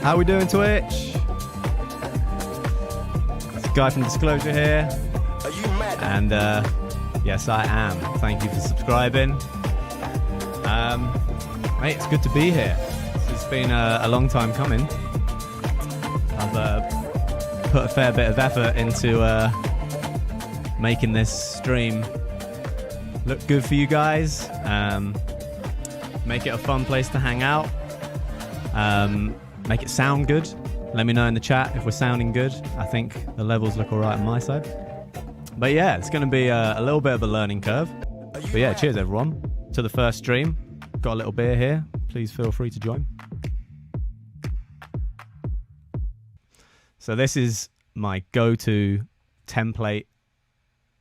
How we doing, Twitch? It's a guy from Disclosure here. Are you mad? And yes, I am. Thank you for subscribing. Mate, it's good to be here. It's been a long time coming. I've put a fair bit of effort into making this stream look good for you guys. Make it a fun place to hang out. Make it sound good. Let me know in the chat if we're sounding good. I think the levels look alright on my side. But yeah, it's going to be a little bit of a learning curve. But yeah, cheers everyone to the first stream. Got a little beer here. Please feel free to join. So this is my go-to template.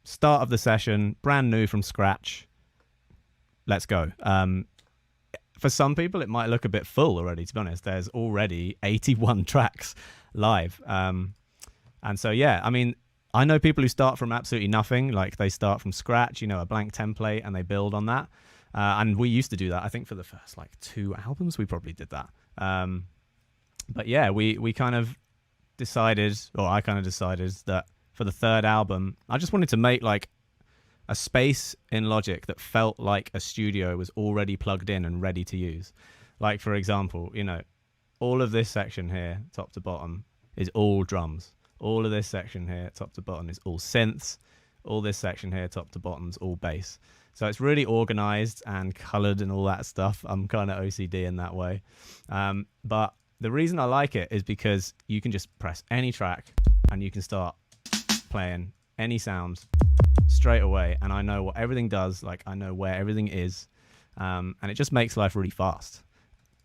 Start of the session, brand new from scratch. Let's go. For some people, it might look a bit full already, to be honest. There's already 81 tracks live. And so, yeah, I mean, I know people who start from absolutely nothing, like they start from scratch, you know, a blank template, and they build on that. And we used to do that. I think for the first, like, 2 albums, we probably did that. But yeah, we kind of decided, or I kind of decided that for the third album, I just wanted to make, like, a space in Logic that felt like a studio was already plugged in and ready to use. Like, for example, you know, all of this section here, top to bottom, is all drums. All of this section here, top to bottom, is all synths. All this section here, top to bottom, is all bass. So it's really organized and colored and all that stuff. I'm kind of OCD in that way. But the reason I like it is because you can just press any track and you can start playing any sound straight away, and I know what everything does. Like, I know where everything is, and it just makes life really fast.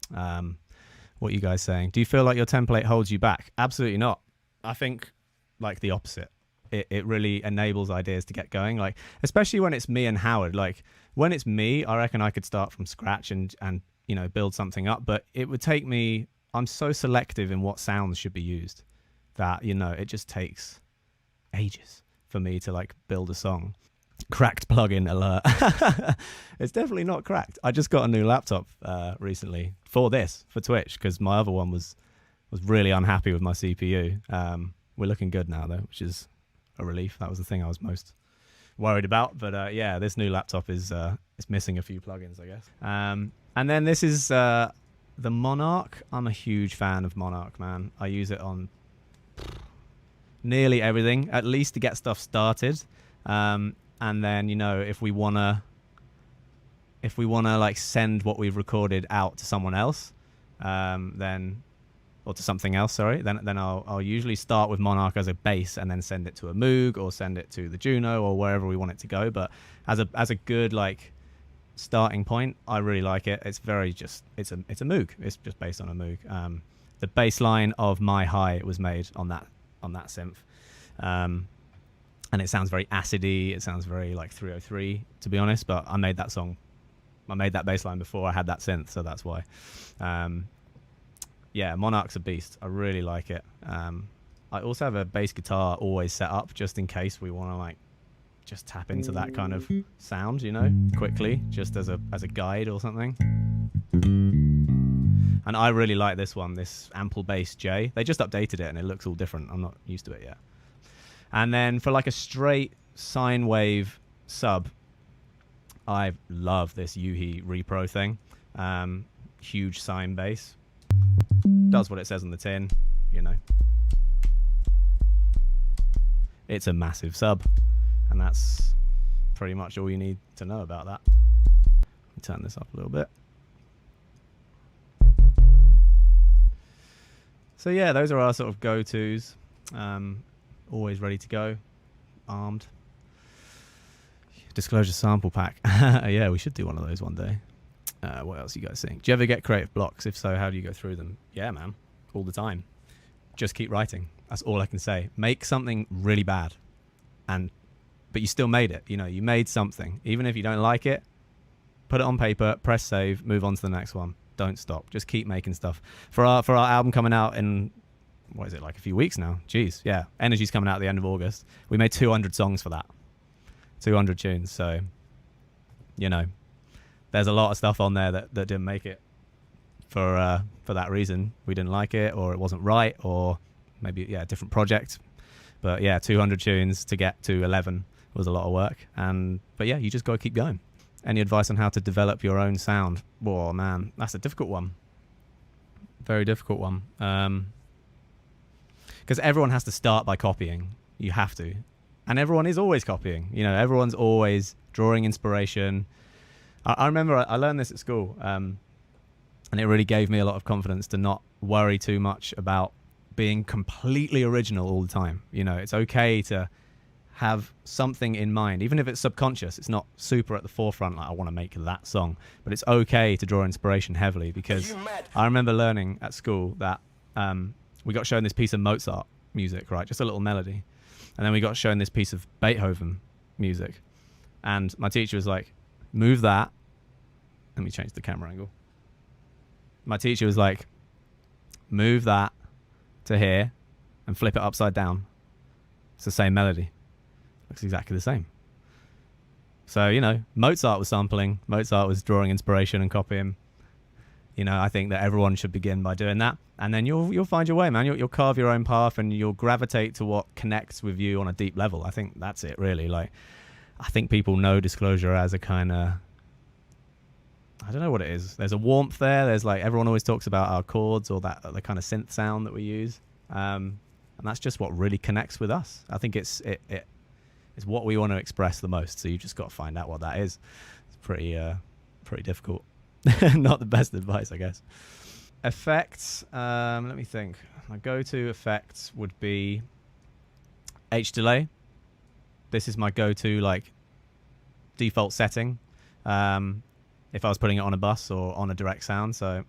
What are you guys saying? Do you feel like your template holds you back? Absolutely not. I think like the opposite. It really enables ideas to get going, like especially when it's me and Howard. Like when it's me, I reckon I could start from scratch and you know, build something up, but it would take me, I'm so selective in what sounds should be used that, you know, it just takes ages for me to like build a song. Cracked plugin alert. It's definitely not cracked. I just got a new laptop recently for Twitch, because my other one was really unhappy with my CPU. We're looking good now though, which is a relief. That was the thing I was most worried about. But yeah, this new laptop is missing a few plugins, I guess. And then this is the Monark. I'm a huge fan of Monark, man. I use it on nearly everything, at least to get stuff started. And then, you know, if we wanna like send what we've recorded out to someone else, then, or to something else, sorry, then I'll usually start with Monark as a bass and then send it to a Moog or send it to the Juno or wherever we want it to go. But as a good like starting point, I really like it. It's very just, it's a Moog. It's just based on a Moog. The bass line of My High was made on that synth. And it sounds very acidy. It sounds very like 303, to be honest. But I made that bass line before I had that synth, so that's why. Yeah, Monarch's a beast. I really like it. I also have a bass guitar always set up just in case we want to like just tap into that kind of sound, you know, quickly, just as a guide or something. And I really like this one, this Ample Bass J. They just updated it and it looks all different. I'm not used to it yet. And then for like a straight sine wave sub, I love this Yuhi Repro thing. Huge sine bass. Does what it says on the tin, you know. It's a massive sub, and that's pretty much all you need to know about that. Let me turn this up a little bit. So yeah, those are our sort of go-tos. Always ready to go, armed. Disclosure sample pack. Yeah, we should do one of those one day. What else are you guys think? Do you ever get creative blocks? If so, how do you go through them? Yeah, man, all the time. Just keep writing. That's all I can say. Make something really bad, but you still made it. You know, you made something. Even if you don't like it, put it on paper, press save, move on to the next one. Don't stop. Just keep making stuff. For our album coming out in, what is it, like a few weeks now? Jeez, yeah. Energy's coming out at the end of August. We made 200 songs for that. 200 tunes. So, you know, there's a lot of stuff on there that didn't make it for that reason. We didn't like it, or it wasn't right, or maybe a different project. But yeah, 200 tunes to get to 11 was a lot of work. But yeah, you just got to keep going. Any advice on how to develop your own sound? Oh man, that's a difficult one. Very difficult one. Because everyone has to start by copying. You have to. And everyone is always copying. You know, everyone's always drawing inspiration. I remember I learned this at school, and it really gave me a lot of confidence to not worry too much about being completely original all the time. You know, it's okay to have something in mind, even if it's subconscious. It's not super at the forefront, like I want to make that song, but it's okay to draw inspiration heavily, because I remember learning at school that we got shown this piece of Mozart music, right? Just a little melody. And then we got shown this piece of Beethoven music. And my teacher was like, move that. Let me change the camera angle. My teacher was like, move that to here and flip it upside down. It's the same melody. Looks exactly the same. So, you know, Mozart was sampling. Mozart was drawing inspiration and copying. You know, I think that everyone should begin by doing that. And then you'll find your way, man. You'll carve your own path, and you'll gravitate to what connects with you on a deep level. I think that's it, really. Like, I think people know Disclosure as a kind of, I don't know what it is. There's a warmth there. There's like, everyone always talks about our chords, or that the kind of synth sound that we use. And that's just what really connects with us. I think it's what we want to express the most. So you just got to find out what that is. It's pretty difficult. Not the best advice, I guess. Effects. Let me think. My go-to effects would be H delay. This is my go-to like default setting. If I was putting it on a bus or on a direct sound. So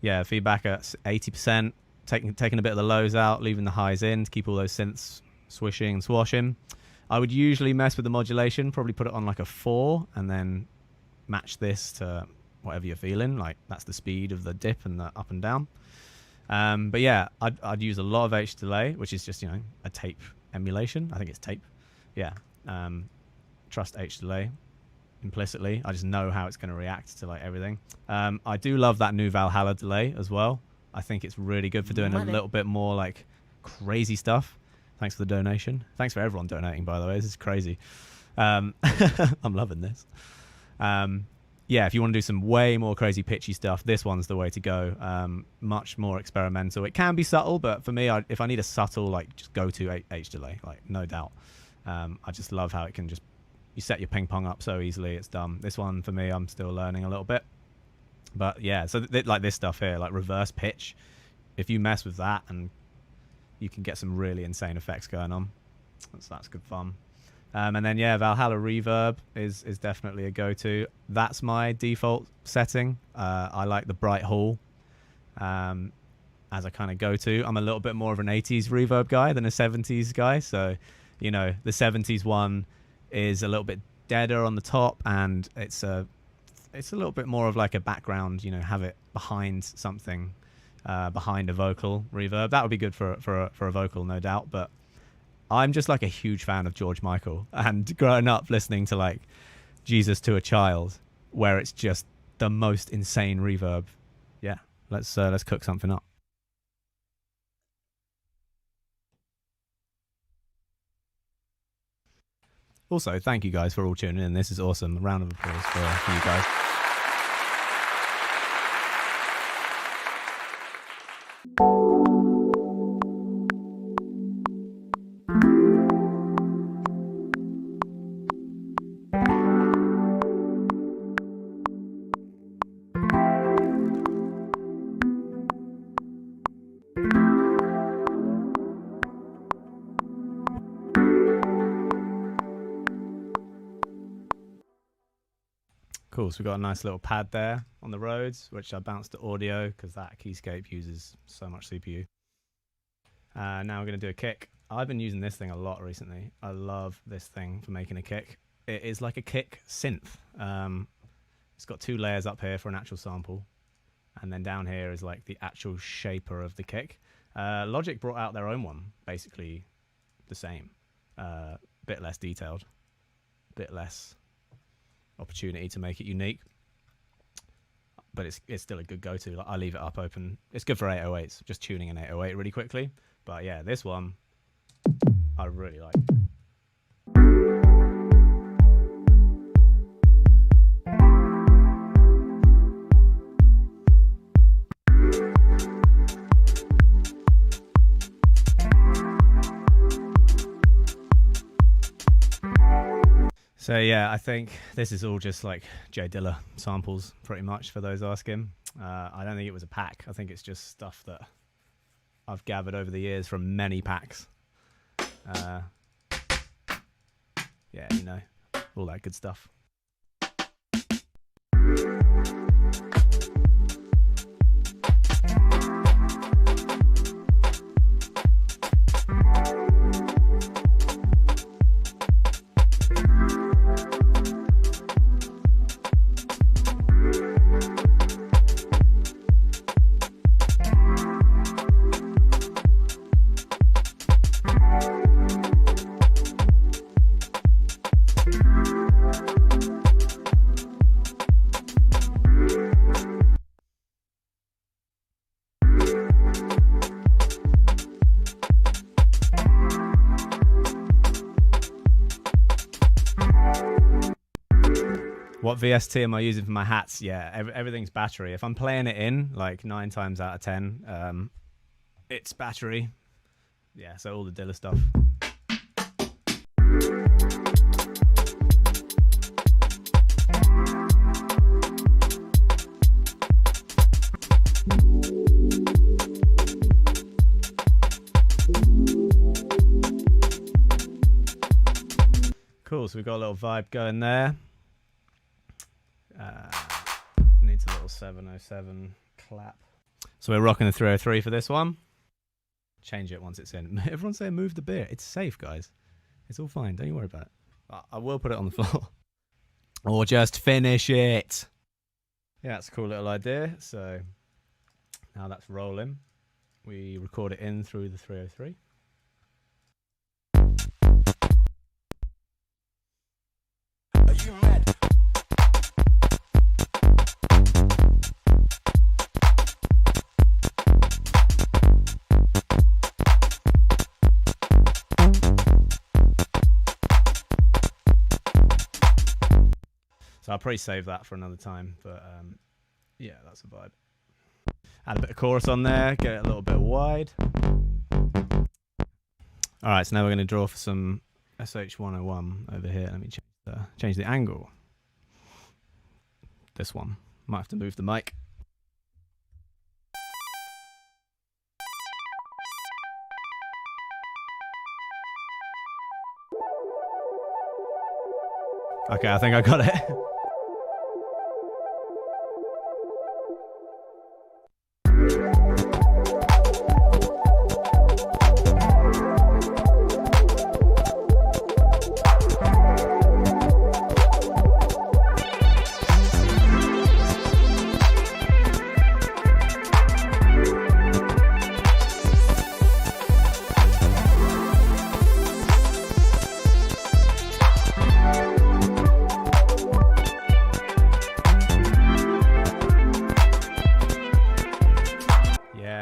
yeah, feedback at 80%. Taking a bit of the lows out, leaving the highs in to keep all those synths swishing and swashing. I would usually mess with the modulation, probably put it on like a 4, and then match this to whatever you're feeling. Like, that's the speed of the dip and the up and down. But yeah, I'd use a lot of H delay, which is just, you know, a tape emulation. I think it's tape. Yeah. Trust H delay implicitly. I just know how it's going to react to like everything. I do love that new Valhalla delay as well. I think it's really good for doing a little bit more like crazy stuff. Thanks for the donation. Thanks for everyone donating, by the way. This is crazy. I'm loving this. Yeah, if you want to do some way more crazy pitchy stuff, this one's the way to go. Much more experimental. It can be subtle, but for me, if I need a subtle, like, just go to H delay, like, no doubt. I just love how it can just, you set your ping pong up so easily, it's done. This one, for me, I'm still learning a little bit. But yeah, so like this stuff here, like reverse pitch, if you mess with that, and you can get some really insane effects going on. That's good fun. And then yeah, Valhalla Reverb is definitely a go-to. That's my default setting. I like the Bright Hall as a kind of go-to. I'm a little bit more of an 80s reverb guy than a 70s guy. So, you know, the 70s one is a little bit deader on the top, and it's a little bit more of like a background, you know, have it behind something, behind a vocal reverb. That would be good for a vocal, no doubt. But I'm just like a huge fan of George Michael, and growing up listening to like Jesus to a Child, where it's just the most insane reverb. Yeah, let's cook something up. Also, thank you guys for all tuning in. This is awesome. A round of applause for you guys. Cool, so we've got a nice little pad there on the Rhodes, which I bounced to audio because that keyscape uses so much CPU. Now we're going to do a kick. I've been using this thing a lot recently. I love this thing for making a kick. It is like a kick synth. It's got 2 layers up here for an actual sample, and then down here is like the actual shaper of the kick. Logic brought out their own one, basically the same. Bit less detailed, bit less opportunity to make it unique. but it's still a good go-to. Like, I leave it up open. It's good for 808s, just tuning an 808 really quickly. But yeah, this one I really like. So yeah, I think this is all just like Jay Dilla samples, pretty much, for those asking. I don't think it was a pack. I think it's just stuff that I've gathered over the years from many packs. Yeah, you know, all that good stuff. What VST am I using for my hats? Yeah, everything's battery. If I'm playing it in, like 9 times out of 10, it's battery. Yeah, so all the Dilla stuff. Cool, so we've got a little vibe going there. Needs a little 707 clap. So we're rocking the 303 for this one. Change it once it's in. Everyone's saying move the beer. It's safe, guys. It's all fine. Don't you worry about it. I will put it on the floor. Or just finish it. Yeah, that's a cool little idea. So now that's rolling. We record it in through the 303. Are you mad? So I'll probably save that for another time, but yeah, that's a vibe. Add a bit of chorus on there, get it a little bit wide. All right, so now we're going to draw for some SH101 over here. Let me change the angle. This one. Might have to move the mic. Okay, I think I got it.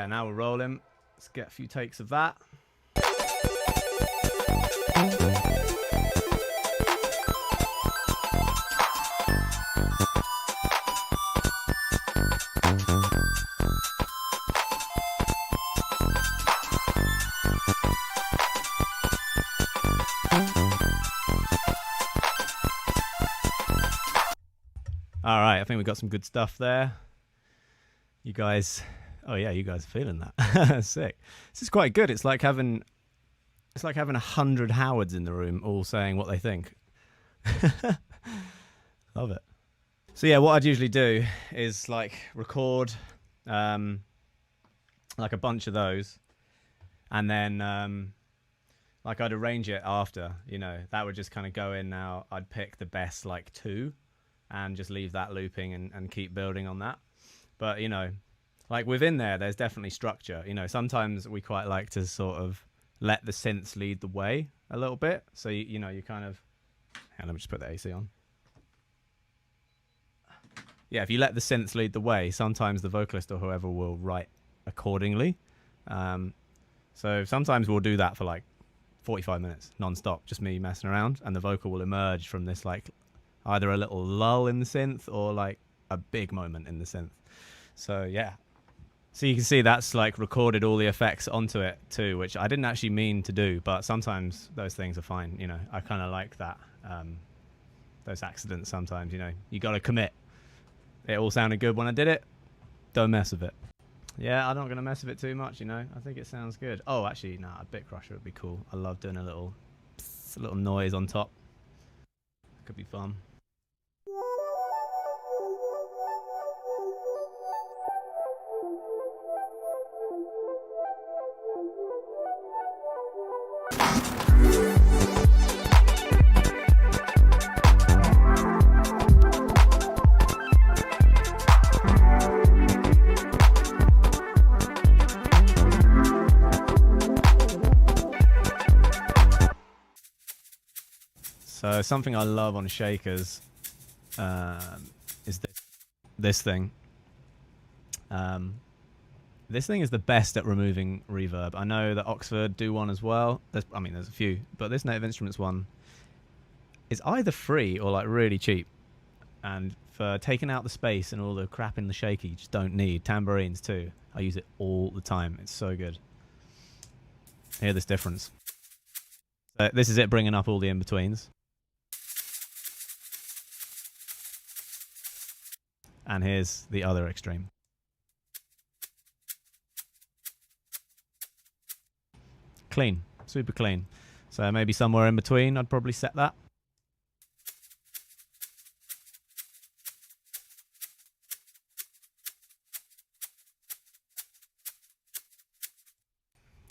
Now we're rolling. Let's get a few takes of that. All right, I think we got some good stuff there. You guys... Oh yeah, you guys are feeling that. Sick. This is quite good. It's like having 100 Howards in the room all saying what they think. Love it. So yeah, what I'd usually do is like record like a bunch of those, and then like I'd arrange it after, you know, that would just kind of go in. Now I'd pick the best like 2 and just leave that looping and keep building on that. But you know, like within there's definitely structure. You know, sometimes we quite like to sort of let the synths lead the way a little bit. So, you kind of... Hang on, let me just put the AC on. yeah, if you let the synth lead the way, sometimes the vocalist or whoever will write accordingly. So sometimes we'll do that for like 45 minutes non-stop, just me messing around, and the vocal will emerge from this like either a little lull in the synth or like a big moment in the synth. So yeah, so you can see that's like recorded all the effects onto it too, which I didn't actually mean to do, but sometimes those things are fine. You know, I kind of like that. Those accidents sometimes, you know, you got to commit. It all sounded good when I did it. Don't mess with it. Yeah, I'm not going to mess with it too much, you know. I think it sounds good. Oh, actually, no, a bit crusher would be cool. I love doing a little noise on top. Could be fun. So something I love on shakers is this thing. This thing is the best at removing reverb. I know that Oxford do one as well. There's a few, but this Native Instruments one is either free or like really cheap. And for taking out the space and all the crap in the shaker you just don't need. Tambourines too. I use it all the time. It's so good. Hear this difference. So this is it bringing up all the in-betweens. And here's the other extreme. Clean, super clean. So maybe somewhere in between, I'd probably set that.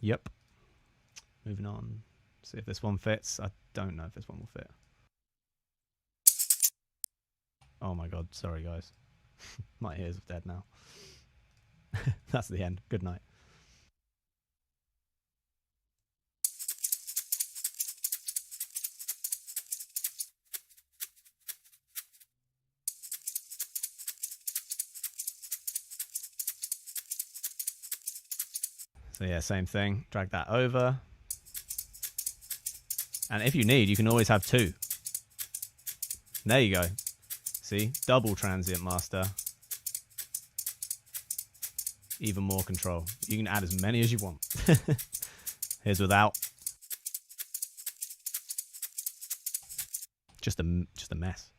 Yep. Moving on. See if this one fits. I don't know if this one will fit. Oh my god, sorry guys. My ears are dead now. That's the end. Good night. So yeah, same thing. Drag that over. And if you need, you can always have two. There you go. See? Double Transient Master. Even more control. You can add as many as you want. Here's without. Just a mess.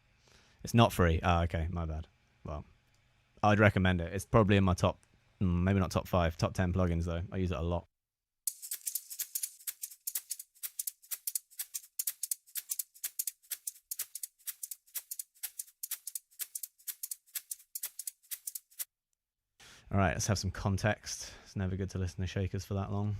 It's not free. Oh, okay, my bad. Well, I'd recommend it. It's probably in my top, maybe not top 5, top 10 plugins though. I use it a lot. All right, let's have some context. It's never good to listen to shakers for that long.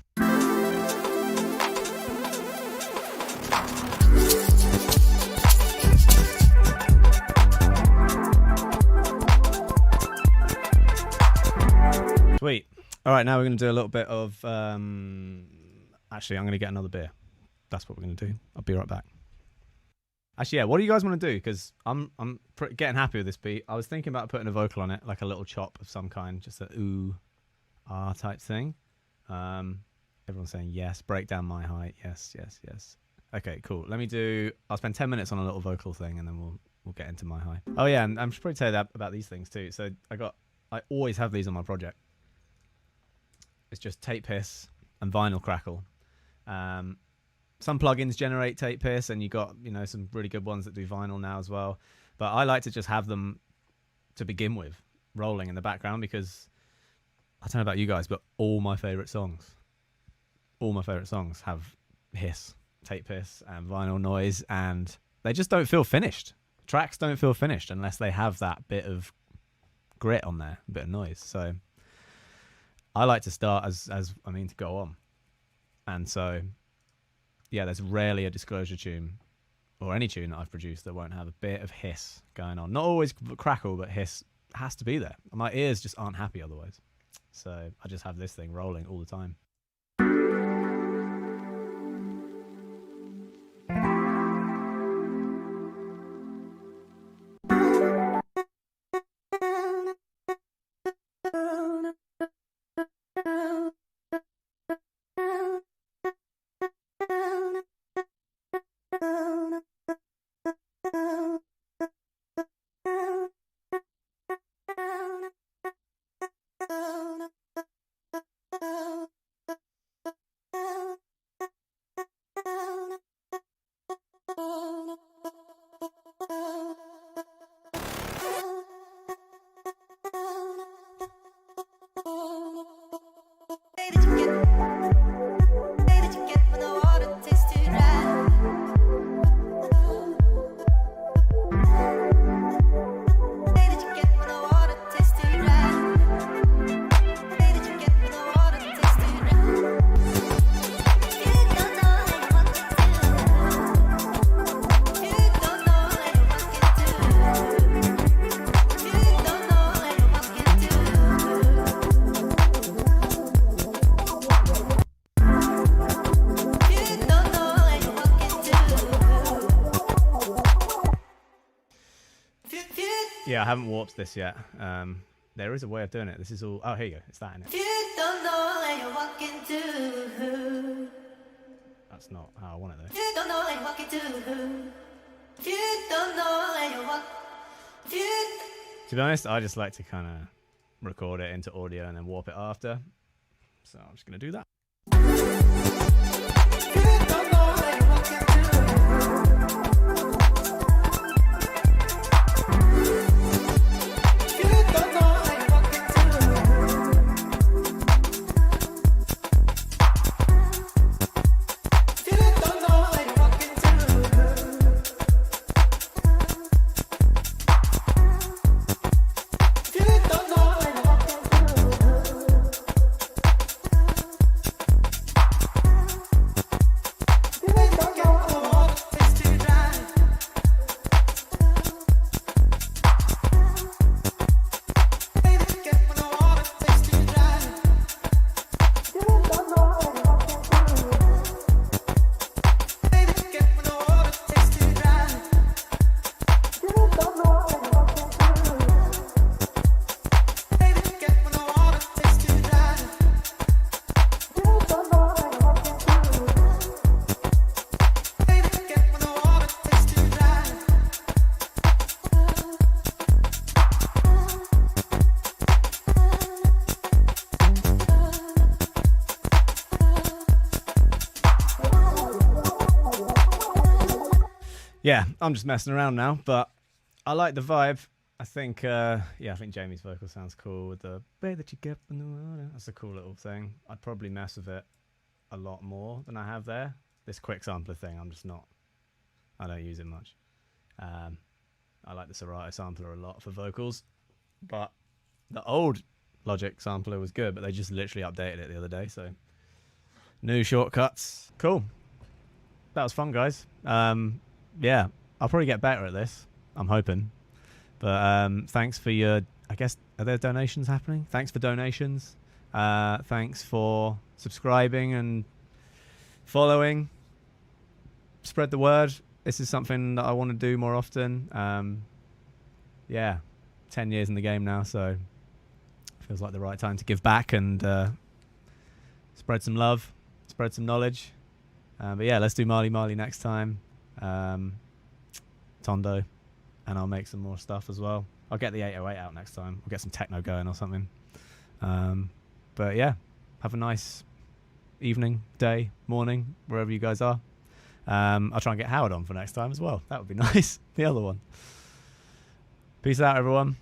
Sweet. All right, now we're going to do a little bit of... Actually, I'm going to get another beer. That's what we're going to do. I'll be right back. Actually, yeah, what do you guys want to do? Because I'm getting happy with this beat. I was thinking about putting a vocal on it, like a little chop of some kind, just a ooh, ah type thing. Everyone's saying yes. Break down my height. Yes, yes, yes. Okay, cool. I'll spend 10 minutes on a little vocal thing, and then we'll get into my high. Oh yeah, and I should probably tell you that about these things too. So I always have these on my project. It's just tape hiss and vinyl crackle. Some plugins generate tape hiss, and you got, you know, some really good ones that do vinyl now as well. But I like to just have them to begin with rolling in the background, because I don't know about you guys, but all my favorite songs have hiss, tape hiss, and vinyl noise, and they just don't feel finished. Tracks don't feel finished unless they have that bit of grit on there, a bit of noise. So I like to start as I mean to go on. And so yeah, there's rarely a Disclosure tune or any tune that I've produced that won't have a bit of hiss going on. Not always crackle, but hiss has to be there. My ears just aren't happy otherwise. So I just have this thing rolling all the time. Yeah, I haven't warped this yet. There is a way of doing it. This is all... Oh, here you go. It's that in it. You don't know where you're walking to. That's not how I want it, though. You don't know where you're walking to. You don't know where you're walking. To be honest, I just like to kind of record it into audio and then warp it after. So I'm just going to do that. You don't know where you're walking to. Yeah, I'm just messing around now, but I like the vibe. I think, I think Jamie's vocal sounds cool with the way that you get from the water. That's a cool little thing. I'd probably mess with it a lot more than I have there. This quick sampler thing, I don't use it much. I like the Serato sampler a lot for vocals, but the old Logic sampler was good, but they just literally updated it the other day, so new shortcuts. Cool. That was fun, guys. Yeah, I'll probably get better at this. I'm hoping. But thanks for your... I guess, are there donations happening? Thanks for donations. Thanks for subscribing and following. Spread the word. This is something that I want to do more often. Yeah, 10 years in the game now, so feels like the right time to give back and spread some love, spread some knowledge. But yeah, let's do Marley Marley next time. Tondo, and I'll make some more stuff as well. I'll get the 808 out next time. We'll get some techno going or something. But yeah, have a nice evening, day, morning, wherever you guys are. I'll try and get Howard on for next time as well. That would be nice. The other one. Peace out, everyone.